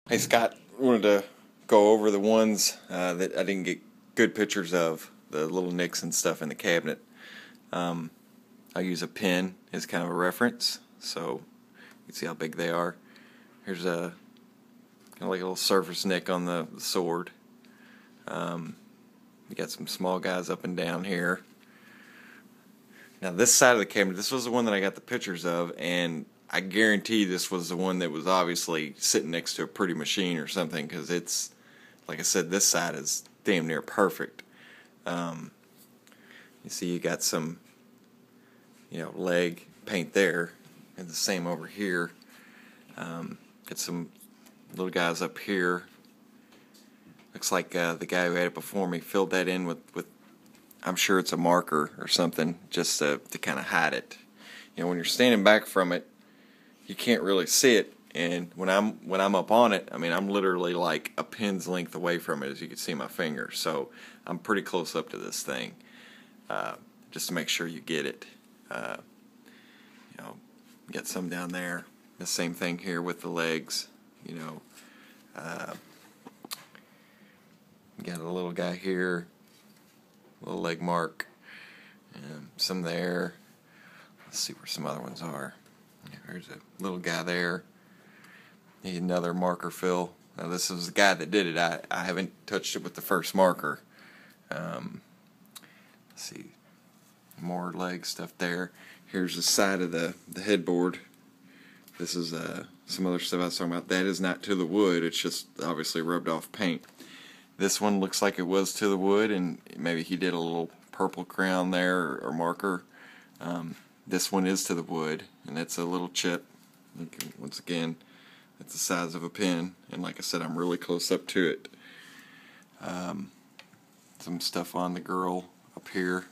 Hey Scott, wanted to go over the ones that I didn't get good pictures of, the little nicks and stuff in the cabinet. I use a pin as kind of a reference, so you can see how big they are. Here's a kind of like a little surface nick on the sword. You got some small guys up and down here. Now this side of the cabinet, this was the one that I got the pictures of, and I guarantee this was the one that was obviously sitting next to a pretty machine or something, because it's, like I said, this side is damn near perfect. You see you got some, leg paint there, and the same over here. Got some little guys up here. Looks like the guy who had it before me filled that in with I'm sure it's a marker or something, just to kind of hide it. When you're standing back from it, you can't really see it, and when I'm up on it, I'm literally like a pin's length away from it, as you can see my finger. So I'm pretty close up to this thing, just to make sure you get it. Get some down there. The same thing here with the legs. Got a little guy here, little leg mark, and some there. Let's see where some other ones are. There's a little guy there. Need another marker fill. Now this is the guy that did it. I haven't touched it with the first marker. Let's see, more leg stuff there. Here's the side of the headboard. This is some other stuff I was talking about. That is not to the wood. It's just obviously rubbed off paint. This one looks like it was to the wood, and maybe he did a little purple crown there or marker. This one is to the wood, and it's a little chip. Once again, it's the size of a pin, and like I said, I'm really close up to it. Some stuff on the girl up here.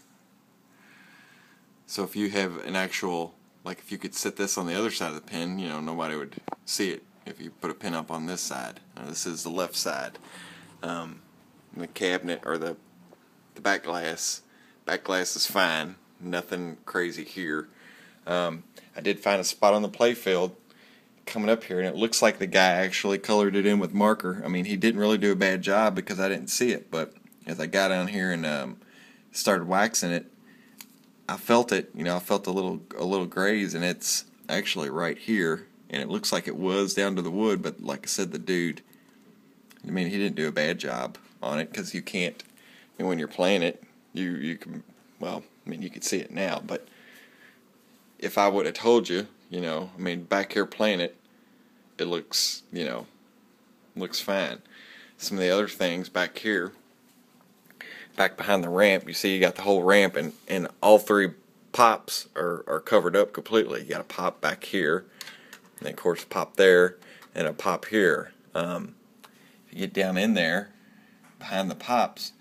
So if you have an actual, like if you could sit this on the other side of the pin, nobody would see it if you put a pin up on this side. This is the left side. The cabinet, or the back glass is fine. Nothing crazy here. I did find a spot on the playfield coming up here, and it looks like the guy actually colored it in with marker. He didn't really do a bad job because I didn't see it, but as I got down here and started waxing it, I felt it. I felt a little graze, and it's actually right here, and it looks like it was down to the wood, but like I said, the dude, he didn't do a bad job on it, because you can't, when you're playing it, you can, well, you can see it now, but if I would have told you, back here playing it, it looks, looks fine. Some of the other things back here, back behind the ramp, you see you got the whole ramp, and all three pops are covered up completely. You got a pop back here, and of course a pop there, and a pop here. If you get down in there, behind the pops,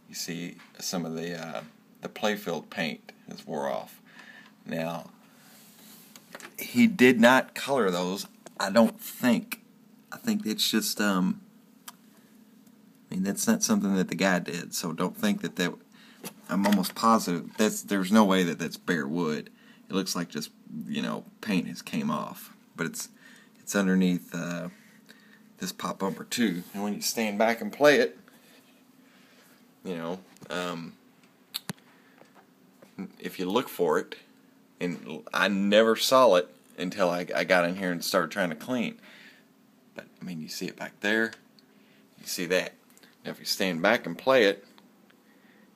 you see some of the playfield paint is wore off. Now, he did not color those, I don't think. I think it's just, that's not something that the guy did, so don't think that I'm almost positive there's no way that that's bare wood. It looks like just, paint has came off, but it's underneath this pop bumper too. And when you stand back and play it, if you look for it, and I never saw it until I got in here and started trying to clean. But you see it back there, you see that. Now if you stand back and play it,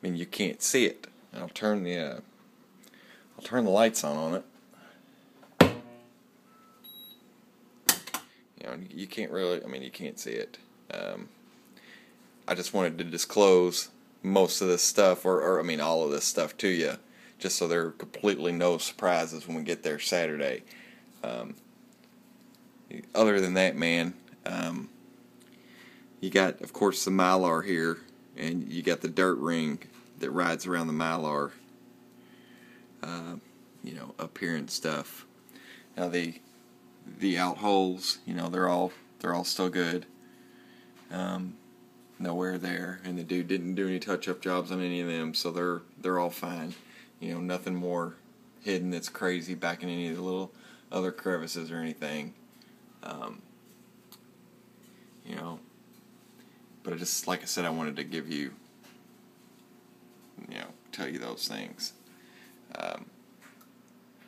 you can't see it. I'll turn the lights on it. You can't really, you can't see it. I just wanted to disclose most of this stuff, or all of this stuff to you, just so there are completely no surprises when we get there Saturday. Other than that, man, you got, of course, the Mylar here, and you got the dirt ring that rides around the Mylar, up here and stuff. Now the out holes, they're all still good. Nowhere there, and the dude didn't do any touch-up jobs on any of them, so they're all fine. Nothing more hidden that's crazy back in any of the little other crevices or anything. But I just, like I said, I wanted to give you, tell you those things.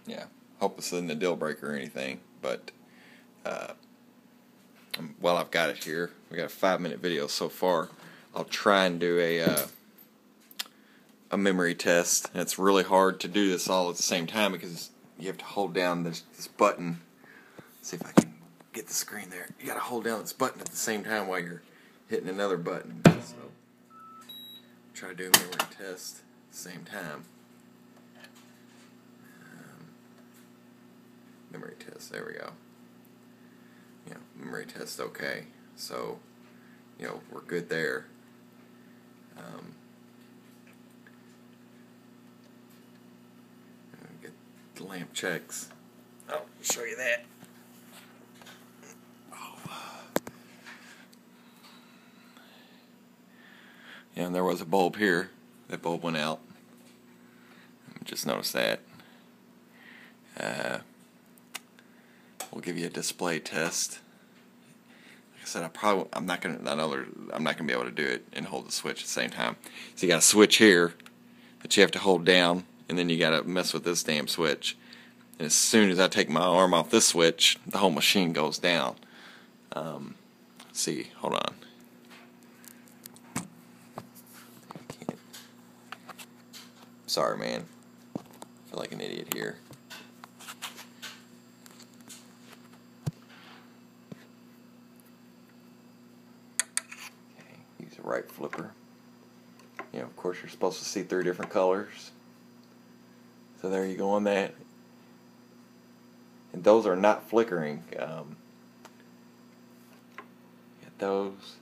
Yeah, hope this isn't a deal breaker or anything, but while I've got it here, we got a 5-minute video so far. I'll try and do a memory test. And it's really hard to do this all at the same time because you have to hold down this button. Let's see if I can get the screen there. You got to hold down this button at the same time while you're hitting another button. So try to do a memory test at the same time. Memory test. There we go. Yeah, memory test. Okay. So we're good there. Get the lamp checks. I'll show you that. Yeah, and there was a bulb here. That bulb went out. Just noticed that. We'll give you a display test. Like I said, I'm not gonna be able to do it and hold the switch at the same time. So you got a switch here that you have to hold down, and then you got to mess with this damn switch. And as soon as I take my arm off this switch, the whole machine goes down. Let's see, hold on. Sorry, man. I feel like an idiot here. Okay, use a right flipper. Of course, you're supposed to see 3 different colors. So there you go on that. And those are not flickering. Get those.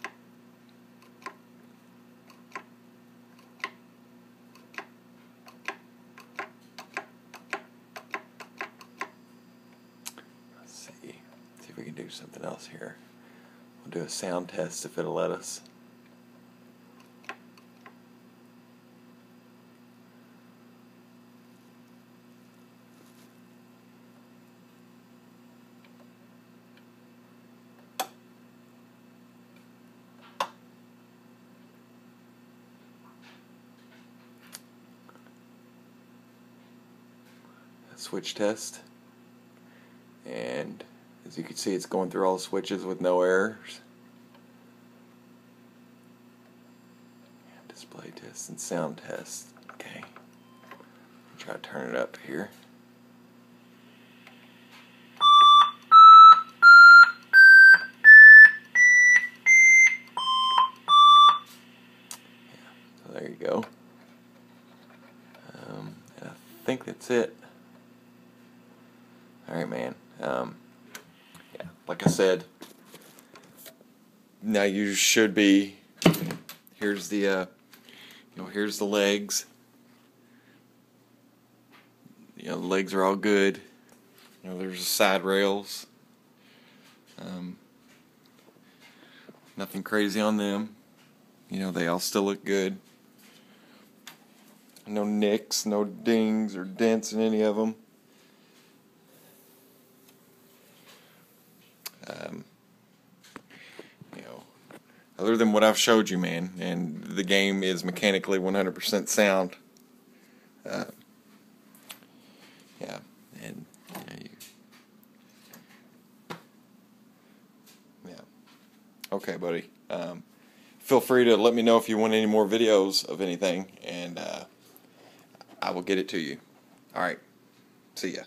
See if we can do something else here. We'll do a sound test if it'll let us. Switch test, and as you can see, it's going through all the switches with no errors. Display test and sound test. Okay, try to turn it up here. Yeah, so there you go. And I think that's it. Alright, man. Yeah, like I said, now you should be. Here's the, here's the legs. The legs are all good. There's the side rails. Nothing crazy on them. They all still look good. No nicks, no dings or dents in any of them. Other than what I've showed you, man, and the game is mechanically 100% sound. Yeah, and yeah. Okay, buddy. Feel free to let me know if you want any more videos of anything, and I will get it to you. All right. See ya.